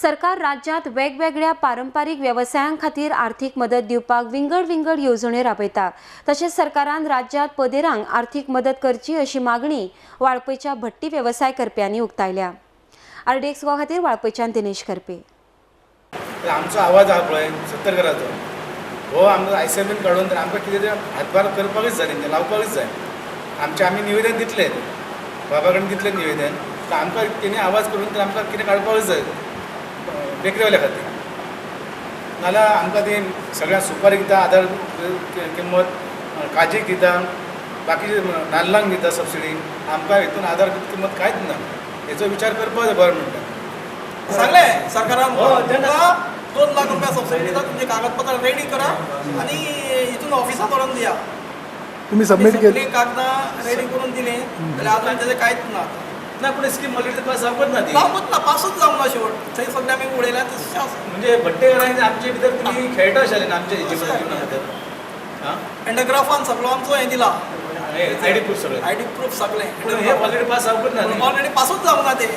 सरकार राज्यात वेगवेगळ्या पारंपरिक व्यवसायां खातीर आर्थिक मदत दिवपाक विंगड विंगड येवजण्यो राबयता। तशेंच सरकारान राज्यात पदेरांक आर्थिक मदत करची अशी मागणी वाळपयच्या भट्टी वेवसाय करप्यांनी उक्तायल्या। RDX गोवा खातीर वाळपयच्यान दिनेश करपे। आमचो आवाज हा पळय 70 घराचो हो आमकां आयसबीन काडून तर आमकां कितें हातभार करपाकच जाय तें लावपाकच जाय। आमी निवेदन दितले बाबा कडेन दितलें निवेदन तर आमकां तेणी आवाज करून तर आमकां कितें काडपाकच जाय बेकरीवाल्या खातीर। नाल्यार आमकां ती सगळ्यांक सुपारी दिता आदार किंमत काजीक दिता बाकीचे नाल्लांक दिता सबसिडी आमकां हितून आदार किंमत कांयच ना। हेचो विचार करपाक जाय गव्हर्मेंटान। सांगलें सरकारान 2 लाख रुपया सबसिडी दिता तुमचे कागदपत्र रेडी करा आणि हितून ऑफिसात व्हरून दिया। तुम्ही सबमिट केली कागदां रेडी करून दिले जाल्यार अजून तेजें कांयच ना। ना पूण स्कीम ऑलरेडी पास जावपच ना ती जावपच ना पासूच जावंक ना शेवट थंय सगळें आमी उडयल्यात तशें आसा। म्हणजे भट्टेकारांनी आमचे भितर तुमी खेळटा आशिल्ले ना आमच्या हेचे भितर हां एंडोग्राफान सगळो आमचो हें दिला आयडी प्रूफ सगळें आयडी प्रूफ सगळें हे ऑलरेडी पास जावपच ना ऑलरेडी पासूच जावंक ना तें।